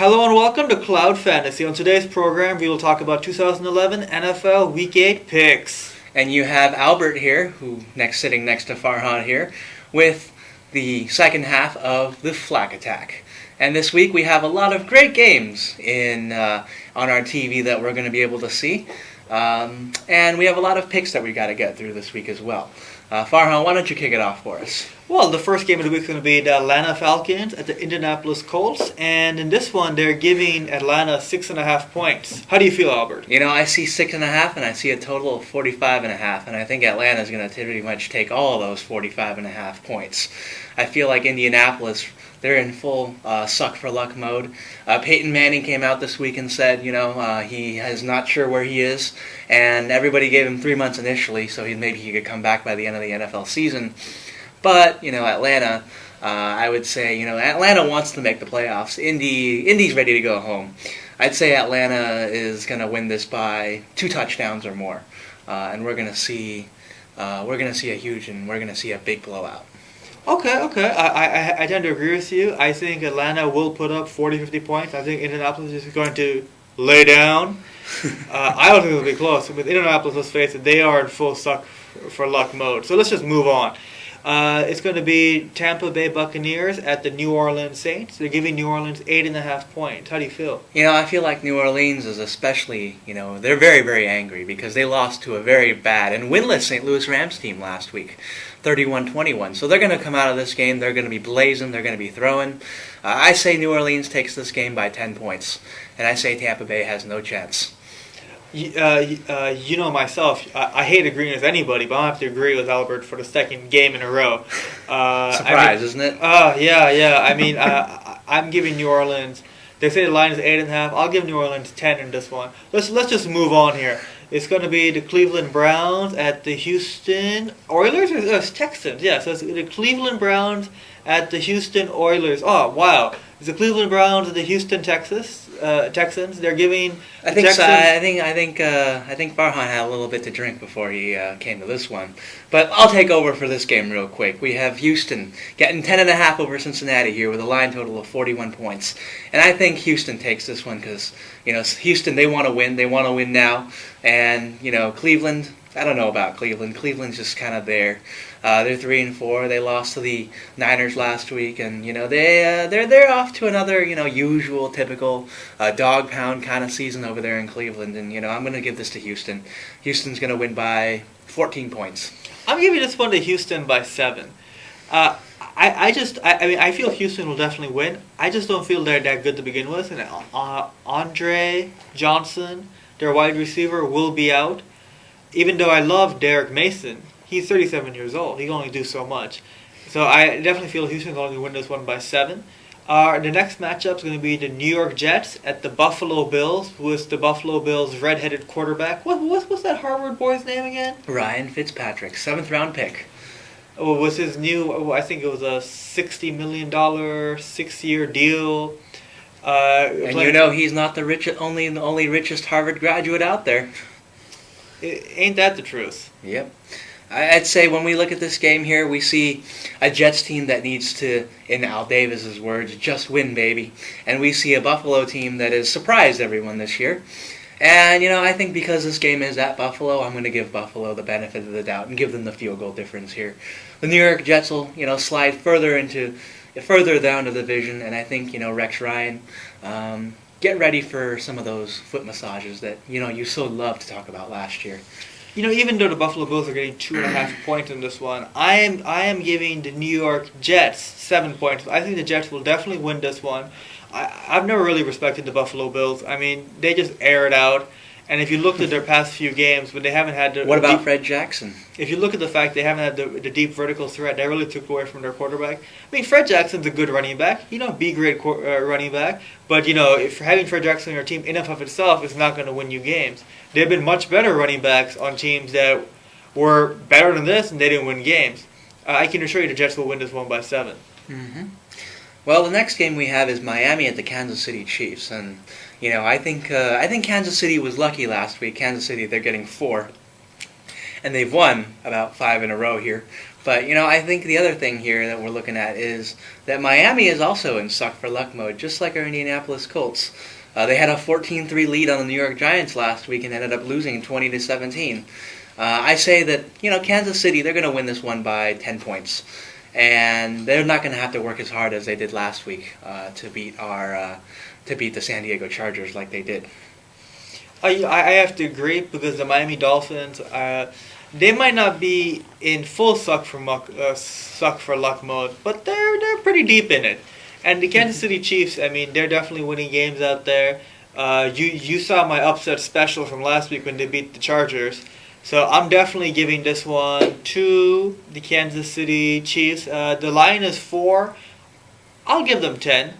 Hello and welcome to Cloud Fantasy. On today's program, we will talk about 2011 NFL Week 8 picks. And you have Albert here, sitting next to Farhan here, with the second half of the Flak Attack. And this week we have a lot of great games on our TV that we're going to be able to see. And we have a lot of picks that we got to get through this week as well. Farhan, why don't you kick it off for us? Well, the first game of the week is going to be the Atlanta Falcons at the Indianapolis Colts. And in this one, they're giving Atlanta 6.5 points. How do you feel, Albert? You know, I see 6.5 and I see a total of 45.5. And I think Atlanta is going to pretty much take all of those 45.5 points. I feel like Indianapolis, they're in full suck for luck mode. Peyton Manning came out this week and said, he is not sure where he is, and everybody gave him 3 months initially, so maybe he could come back by the end of the NFL season. But Atlanta, I would say, Atlanta wants to make the playoffs. Indy's ready to go home. I'd say Atlanta is going to win this by 2 touchdowns or more, and we're going to see a big blowout. Okay. I tend to agree with you. I think Atlanta will put up 40, 50 points. I think Indianapolis is going to lay down. I don't think it'll be close. With Indianapolis, let's face it, they are in full suck for luck mode. So let's just move on. It's going to be Tampa Bay Buccaneers at the New Orleans Saints. They're giving New Orleans 8.5 points. How do you feel? I feel like New Orleans is especially, they're very, very angry because they lost to a very bad and winless St. Louis Rams team last week, 31-21. So they're going to come out of this game. They're going to be blazing. They're going to be throwing. I say New Orleans takes this game by 10 points, and I say Tampa Bay has no chance. Myself, I hate agreeing with anybody, but I have to agree with Albert for the second game in a row. Isn't it? Yeah. I'm giving New Orleans. They say the line is 8.5. I'll give New Orleans 10 in this one. Let's just move on here. It's going to be the Cleveland Browns at the Houston Oilers or Texans. Yeah, so it's the Cleveland Browns at the Houston Oilers. Oh wow! It's the Cleveland Browns at the Houston Texans. They're giving. I think so. I think Farhan had a little bit to drink before he came to this one. But I'll take over for this game real quick. We have Houston getting 10.5 over Cincinnati here with a line total of 41 points, and I think Houston takes this one because Houston, they want to win. They want to win now, and Cleveland. I don't know about Cleveland. Cleveland's just kind of there. They're 3-4. They lost to the Niners last week, and they're off to another usual typical dog pound kind of season over there in Cleveland. And I'm going to give this to Houston. Houston's going to win by 14 points. I'm giving this one to Houston by 7. I feel Houston will definitely win. I just don't feel they're that good to begin with. And Andre Johnson, their wide receiver, will be out. Even though I love Derek Mason, he's 37 years old. He can only do so much. So I definitely feel Houston's going to win this one by 7. The next matchup is going to be the New York Jets at the Buffalo Bills, with the Buffalo Bills' red-headed quarterback. What's that Harvard boy's name again? Ryan Fitzpatrick, 7th-round pick. Was his new? I think it was a $60 million 6-year deal. And he's not the only richest Harvard graduate out there. Ain't that the truth? Yep. I'd say when we look at this game here, we see a Jets team that needs to, in Al Davis's words, just win, baby. And we see a Buffalo team that has surprised everyone this year. And, I think because this game is at Buffalo, I'm going to give Buffalo the benefit of the doubt and give them the field goal difference here. The New York Jets will, slide further down the division, and I think, Rex Ryan, get ready for some of those foot massages that, you so loved to talk about last year. Even though the Buffalo Bills are getting 2.5 points in this one, I am giving the New York Jets 7 points. I think the Jets will definitely win this one. I've never really respected the Buffalo Bills. I mean, they just air it out. And if you looked at their past few games, but they haven't had the... What about Fred Jackson? If you look at the fact they haven't had the deep vertical threat, they really took away from their quarterback. I mean, Fred Jackson's a good running back. B-grade running back. But, if having Fred Jackson on your team in and of itself is not going to win you games. There have been much better running backs on teams that were better than this, and they didn't win games. I can assure you the Jets will win this one by 7. Mm-hmm. Well, the next game we have is Miami at the Kansas City Chiefs, and I think Kansas City was lucky last week. Kansas City, they're getting 4, and they've won about 5 in a row here. But, I think the other thing here that we're looking at is that Miami is also in suck for luck mode, just like our Indianapolis Colts. They had a 14-3 lead on the New York Giants last week and ended up losing 20-17. I say that, Kansas City, they're going to win this one by 10 points. And they're not going to have to work as hard as they did last week to beat the San Diego Chargers like they did. I have to agree because the Miami Dolphins, they might not be in full suck for luck mode, but they're pretty deep in it. And the Kansas City Chiefs, I mean, they're definitely winning games out there. You saw my upset special from last week when they beat the Chargers. So I'm definitely giving this one to the Kansas City Chiefs. The line is 4. I'll give them 10.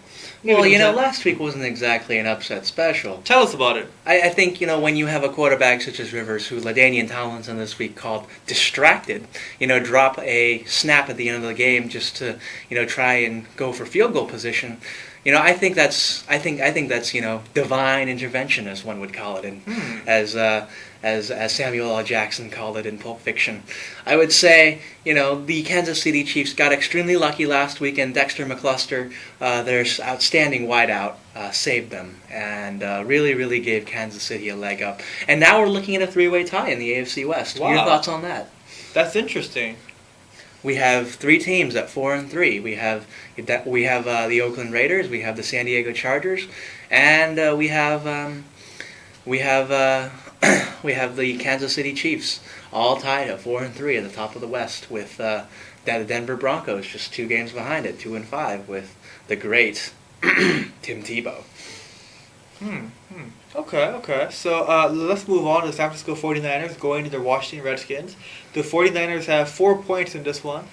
Well, last week wasn't exactly an upset special. Tell us about it. I think, when you have a quarterback such as Rivers, who LaDainian Tomlinson this week called distracted, drop a snap at the end of the game just to, try and go for field goal position. I think that's divine intervention, as one would call it, and as Samuel L. Jackson called it in Pulp Fiction. I would say, the Kansas City Chiefs got extremely lucky last week, and Dexter McCluster, their outstanding wideout, saved them and really, really gave Kansas City a leg up. And now we're looking at a 3-way tie in the AFC West. Wow. What are your thoughts on that? That's interesting. We have 3 teams at 4-3. We have the Oakland Raiders, we have the San Diego Chargers, and we have the Kansas City Chiefs, all tied at 4-3 at the top of the West, with the Denver Broncos just 2 games behind it, 2-5, with the great Tim Tebow. Okay. So let's move on to the San Francisco 49ers going to the Washington Redskins. The 49ers have 4 points in this one.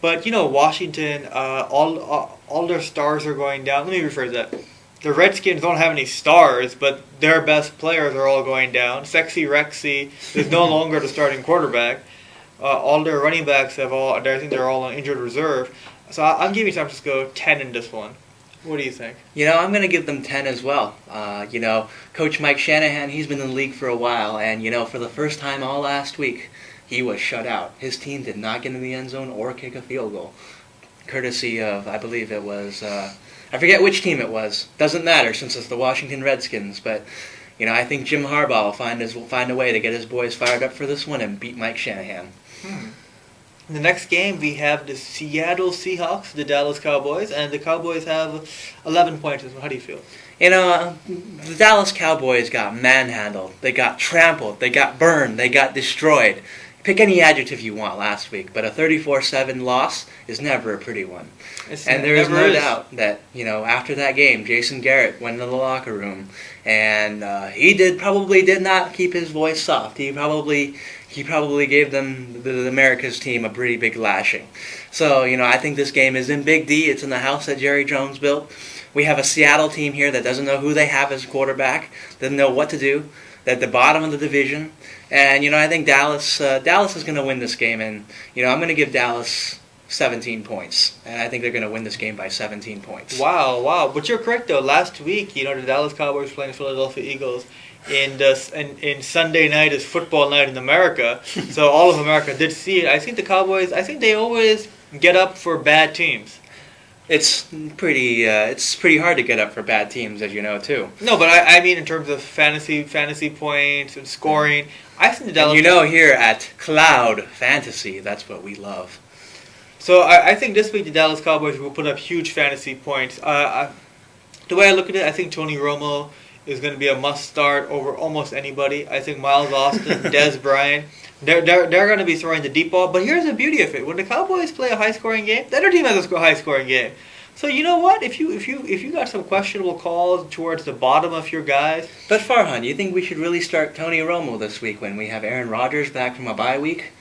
But, Washington, all their stars are going down. Let me rephrase that. The Redskins don't have any stars, but their best players are all going down. Sexy Rexy is no longer the starting quarterback. All their running backs I think they're all on injured reserve. So I'm giving San Francisco 10 in this one. What do you think? I'm going to give them 10 as well. Coach Mike Shanahan, he's been in the league for a while, and, for the first time all last week, he was shut out. His team did not get in the end zone or kick a field goal, courtesy of, I believe it was, I forget which team it was. Doesn't matter since it's the Washington Redskins, but, I think Jim Harbaugh will find a way to get his boys fired up for this one and beat Mike Shanahan. In the next game, we have the Seattle Seahawks, the Dallas Cowboys, and the Cowboys have 11 points. How do you feel? The Dallas Cowboys got manhandled. They got trampled. They got burned. They got destroyed. Pick any adjective you want last week, but a 34-7 loss is never a pretty one. And there is no doubt that, after that game, Jason Garrett went into the locker room, and he probably did not keep his voice soft. He probably gave them, the America's team, a pretty big lashing. So, I think this game is in Big D. It's in the house that Jerry Jones built. We have a Seattle team here that doesn't know who they have as quarterback, doesn't know what to do. They're at the bottom of the division. And, I think Dallas is going to win this game. And, I'm going to give Dallas 17 points. And I think they're going to win this game by 17 points. Wow. But you're correct, though. Last week, the Dallas Cowboys playing the Philadelphia Eagles. In Sunday night is football night in America. So all of America did see it. I think the Cowboys, they always get up for bad teams. It's pretty hard to get up for bad teams, as you know, too. No, but I mean in terms of fantasy points and scoring, I think the Dallas... And here at Cloud Fantasy, that's what we love. So I think this week the Dallas Cowboys will put up huge fantasy points. The way I look at it, I think Tony Romo is going to be a must-start over almost anybody. I think Miles Austin, Dez Bryant, they're going to be throwing the deep ball. But here's the beauty of it: when the Cowboys play a high-scoring game, the other team has a high-scoring game. So you know what? If you got some questionable calls towards the bottom of your guys, but Farhan, you think we should really start Tony Romo this week when we have Aaron Rodgers back from a bye week?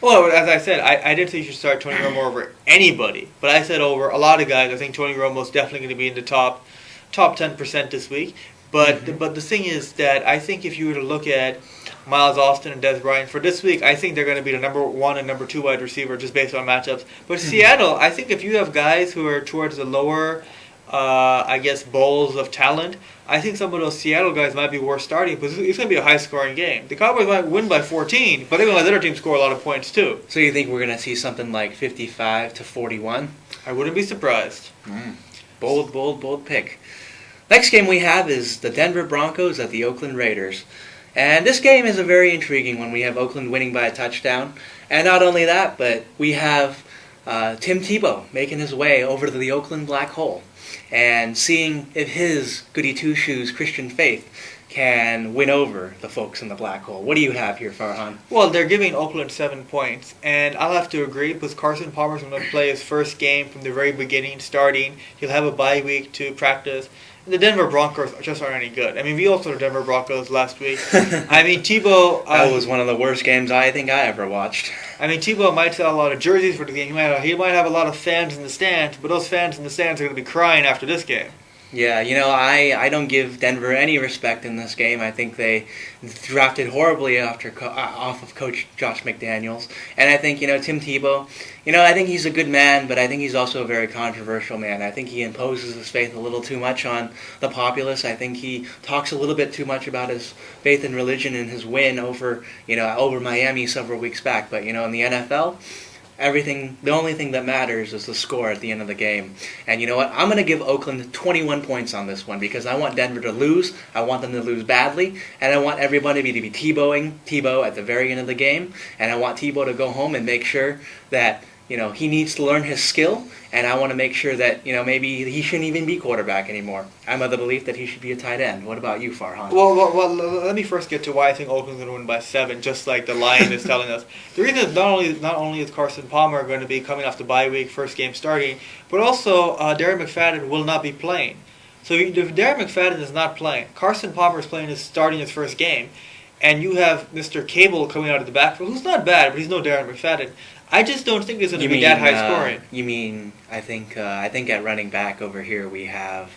Well, as I said, I didn't think you should start Tony Romo over anybody, but I said over a lot of guys. I think Tony Romo is definitely going to be in the top 10% this week. But the thing is that I think if you were to look at Miles Austin and Dez Bryant for this week, I think they're going to be the number 1 and number 2 wide receiver just based on matchups. But Seattle, I think if you have guys who are towards the lower I guess, bowls of talent, I think some of those Seattle guys might be worth starting because it's going to be a high-scoring game. The Cowboys might win by 14, but they're going to let the other team score a lot of points too. So you think we're going to see something like 55-41? I wouldn't be surprised. Bold, bold, bold pick. Next game we have is the Denver Broncos at the Oakland Raiders. And this game is a very intriguing one. We have Oakland winning by a touchdown. And not only that, but we have Tim Tebow making his way over to the Oakland Black Hole and seeing if his goody two-shoes Christian faith can win over the folks in the Black Hole. What do you have here, Farhan? Well, they're giving Oakland 7 points, and I'll have to agree because Carson Palmer's going to play his first game from the very beginning, starting. He'll have a bye week to practice. The Denver Broncos just aren't any good. I mean, we also had the Denver Broncos last week. I mean, Tebow... that was one of the worst games I think I ever watched. I mean, Tebow might sell a lot of jerseys for the game. He might have a lot of fans in the stands, but those fans in the stands are going to be crying after this game. Yeah, I don't give Denver any respect in this game. I think they drafted horribly off of Coach Josh McDaniels. And I think, Tim Tebow, I think he's a good man, but I think he's also a very controversial man. I think he imposes his faith a little too much on the populace. I think he talks a little bit too much about his faith and religion and his win over Miami several weeks back. But, in the NFL... the only thing that matters is the score at the end of the game. And you know what? I'm going to give Oakland 21 points on this one because I want Denver to lose. I want them to lose badly. And I want everybody to be Tebowing Tebow at the very end of the game. And I want Tebow to go home and make sure that, he needs to learn his skill. And I want to make sure that, maybe he shouldn't even be quarterback anymore. I'm of the belief that he should be a tight end. What about you, Farhan? Well, let me first get to why I think Oakland's going to win by 7, just like the line is telling us. The reason is not only is Carson Palmer going to be coming off the bye week, first game starting, but also Darren McFadden will not be playing. So if Darren McFadden is not playing, Carson Palmer is starting his first game, and you have Mr. Cable coming out of the backfield, who's not bad, but he's no Darren McFadden. I just don't think it's going to be that high scoring. You mean, I think at running back over here we have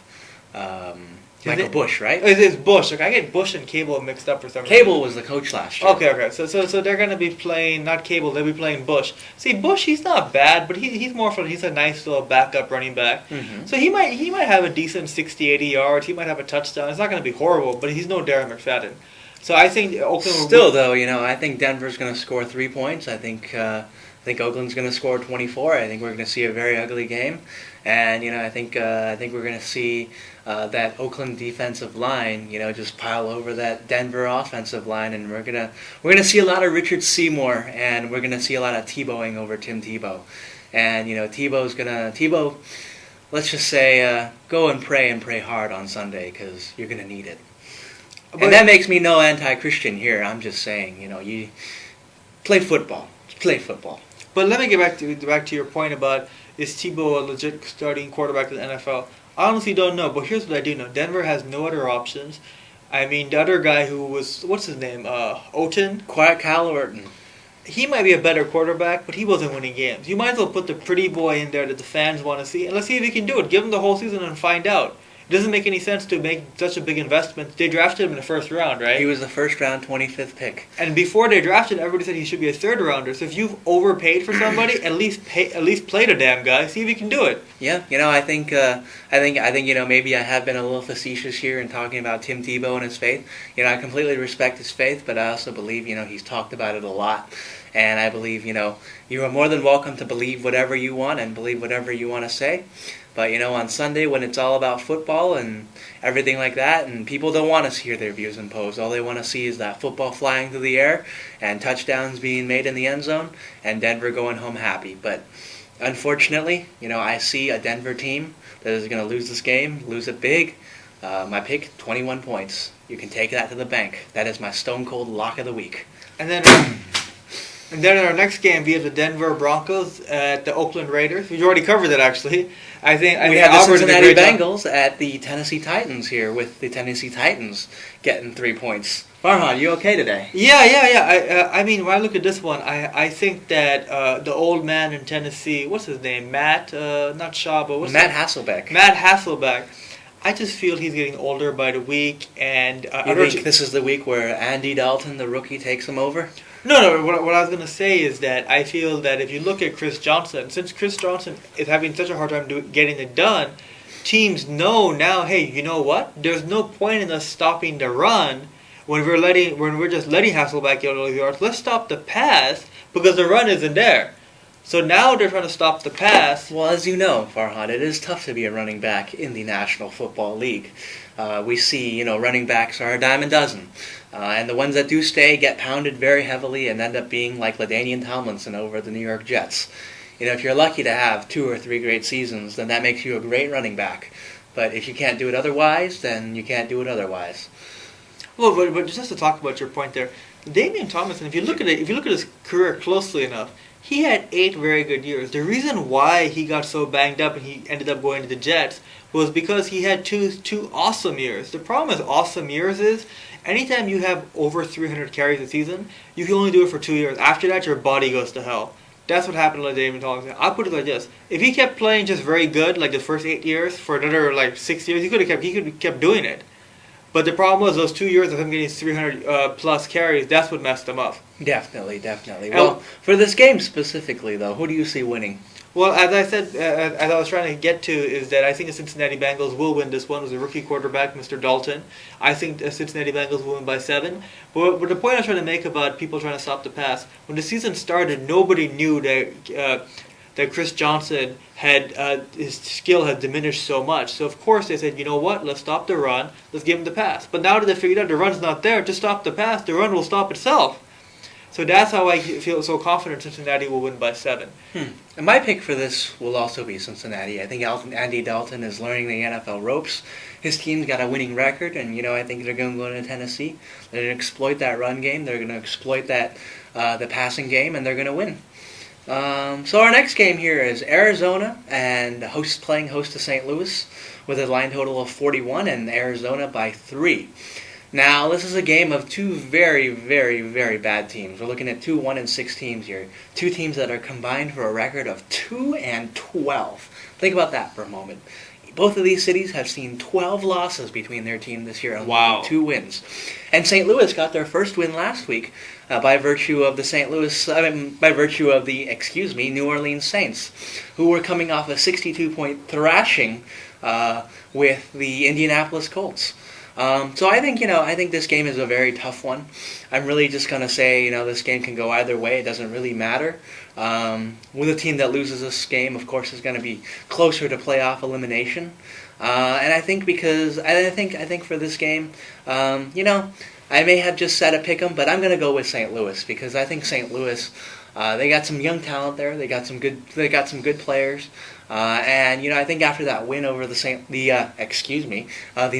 Michael Bush, right? It's Bush. Okay, I get Bush and Cable mixed up for some reason. Cable was the coach last year. Okay. So they're going to be playing, not Cable, they'll be playing Bush. See, Bush, he's not bad, but he's more fun. He's a nice little backup running back. Mm-hmm. So he might have a decent 60, 80 yards. He might have a touchdown. It's not going to be horrible, but he's no Darren McFadden. So I think Oakland will... Still, though, I think Denver's going to score 3 points. I think Oakland's going to score 24. I think we're going to see a very ugly game, and I think we're going to see that Oakland defensive line, just pile over that Denver offensive line, and we're gonna see a lot of Richard Seymour, and we're going to see a lot of Tebowing over Tim Tebow, and Tebow. Let's just say go and pray hard on Sunday because you're going to need it. And that makes me no anti-Christian here. I'm just saying, you play football. Play football. But let me get back to your point about is Tebow a legit starting quarterback in the NFL? I honestly don't know, but here's what I do know. Denver has no other options. I mean, the other guy who was, what's his name, Oten? Kyle Orton. He might be a better quarterback, but he wasn't winning games. You might as well put the pretty boy in there that the fans want to see, and let's see if he can do it. Give him the whole season and find out. It doesn't make any sense to make such a big investment. They drafted him in the first round, right? He was the first round, 25th pick. And before they drafted, everybody said he should be a third rounder. So if you've overpaid for somebody, at least play the damn guy. See if he can do it. Yeah, I think maybe I have been a little facetious here in talking about Tim Tebow and his faith. I completely respect his faith, but I also believe he's talked about it a lot. And I believe, you are more than welcome to believe whatever you want and believe whatever you want to say. But, on Sunday when it's all about football and everything like that, and people don't want to hear their views imposed. All they want to see is that football flying through the air and touchdowns being made in the end zone and Denver going home happy. But unfortunately, I see a Denver team that is going to lose this game, lose it big. My pick, 21 points. You can take that to the bank. That is my stone cold lock of the week. And then in our next game, we have the Denver Broncos at the Oakland Raiders. We already covered that, actually. I think we have the Cincinnati Bengals at the Tennessee Titans here, with the Tennessee Titans getting 3 points. Farhan, you okay today? Yeah. I mean, when I look at this one, I think that the old man in Tennessee, what's his name? Matt, not Shaba. Matt Hasselbeck. Matt Hasselbeck. I just feel he's getting older by the week, and you think this is the week where Andy Dalton, the rookie, takes him over? No. What I was going to say is that I feel that if you look at Chris Johnson, since Chris Johnson is having such a hard time getting it done, teams know now, hey, you know what? There's no point in us stopping the run when we're just letting Hasselbeck get all those yards. Let's stop the pass because the run isn't there. So now they're trying to stop the pass. Well, as you know, Farhan, it is tough to be a running back in the National Football League. We see, running backs are a dime a dozen. And the ones that do stay get pounded very heavily and end up being like LaDainian Tomlinson over the New York Jets. If you're lucky to have 2 or 3 great seasons, then that makes you a great running back. But if you can't do it otherwise, then you can't do it otherwise. Well, but just to talk about your point there, Damian Tomlinson, if you look at his career closely enough, he had 8 very good years. The reason why he got so banged up and he ended up going to the Jets was because he had two awesome years. The problem with awesome years is anytime you have over 300 carries a season, you can only do it for 2 years. After that, your body goes to hell. That's what happened to Damian Tomlinson. I'll put it like this: if he kept playing just very good, like the first 8 years, for another 6 years, he could have kept doing it. But the problem was those 2 years of him getting 300 plus carries. That's what messed him up. Definitely. Well, for this game specifically, though, who do you see winning? Well, as I said, as I was trying to get to, is that I think the Cincinnati Bengals will win this one with a rookie quarterback, Mr. Dalton. I think the Cincinnati Bengals will win by 7. But the point I was trying to make about people trying to stop the pass, when the season started, nobody knew that Chris Johnson had his skill had diminished so much. So of course they said, you know what, let's stop the run, let's give him the pass. But now that they figured out the run's not there, to stop the pass, the run will stop itself. So that's how I feel so confident Cincinnati will win by 7. And my pick for this will also be Cincinnati. I think Andy Dalton is learning the NFL ropes. His team's got a winning record, and I think they're going to go to Tennessee. They're going to exploit that run game. They're going to exploit that the passing game, and they're going to win. So our next game here is Arizona and playing host to St. Louis with a line total of 41 and Arizona by 3. Now, this is a game of 2 very, very, very bad teams. We're looking at 2 1-6 teams here. 2 teams that are combined for a record of 2-12. Think about that for a moment. Both of these cities have seen 12 losses between their team this year and Wow. 2 wins. And St. Louis got their first win last week by virtue of the New Orleans Saints, who were coming off a 62-point thrashing with the Indianapolis Colts. So I think this game is a very tough one. I'm really just going to say, this game can go either way. It doesn't really matter. With a team that loses this game, of course, is going to be closer to playoff elimination. And I think for this game, I may have just set a pick 'em, but I'm going to go with St. Louis because I think St. Louis, they got some young talent there. They got some good players. And I think after that win over the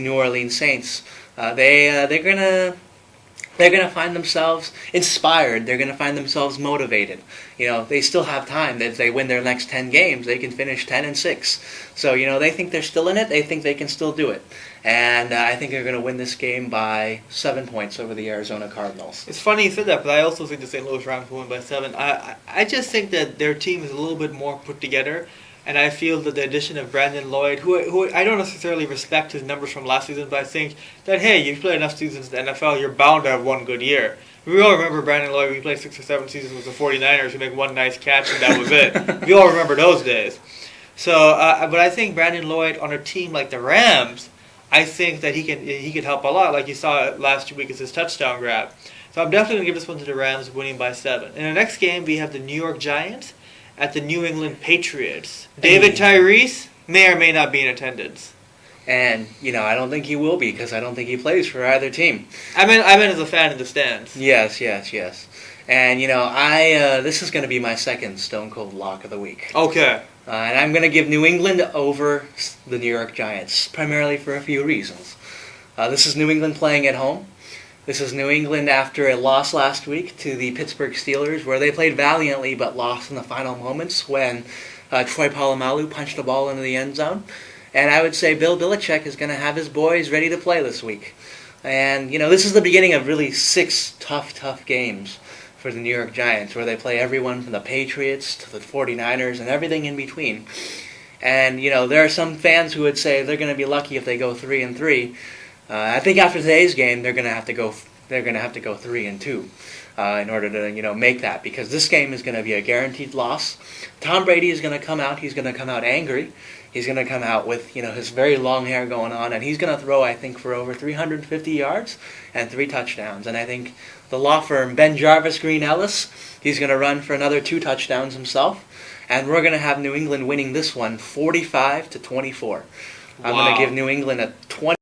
New Orleans Saints, they're gonna find themselves inspired. They're gonna find themselves motivated. They still have time. If they win their next 10 games, they can finish 10-6. So they think they're still in it. They think they can still do it. And I think they're gonna win this game by 7 points over the Arizona Cardinals. It's funny you said that, but I also think the St. Louis Rams will win by 7. I just think that their team is a little bit more put together. And I feel that the addition of Brandon Lloyd, who I don't necessarily respect his numbers from last season, but I think that, hey, you've played enough seasons in the NFL, you're bound to have one good year. We all remember Brandon Lloyd, we played 6 or 7 seasons with the 49ers, who make one nice catch, and that was it. We all remember those days. So, but I think Brandon Lloyd on a team like the Rams, I think that he can help a lot, like you saw last week as his touchdown grab. So I'm definitely going to give this one to the Rams, winning by 7. In the next game, we have the New York Giants at the New England Patriots. David Tyrese may or may not be in attendance. And, I don't think he will be because I don't think he plays for either team. I meant as a fan in the stands. Yes. And, this is going to be my second Stone Cold lock of the week. Okay. And I'm going to give New England over the New York Giants, primarily for a few reasons. This is New England playing at home. This is New England after a loss last week to the Pittsburgh Steelers, where they played valiantly but lost in the final moments when Troy Polamalu punched the ball into the end zone. And I would say Bill Belichick is going to have his boys ready to play this week. And, this is the beginning of really 6 tough games for the New York Giants, where they play everyone from the Patriots to the 49ers and everything in between. And, there are some fans who would say they're going to be lucky if they go 3-3. I think after today's game, they're going to have to go 3-2 in order to make that, because this game is going to be a guaranteed loss. Tom Brady is going to come out. He's going to come out angry. He's going to come out with, his very long hair going on, and he's going to throw, I think, for over 350 yards and 3 touchdowns. And I think the law firm Ben Jarvis Green Ellis, he's going to run for another 2 touchdowns himself. And we're going to have New England winning this one 45-24. I'm going to give New England a 20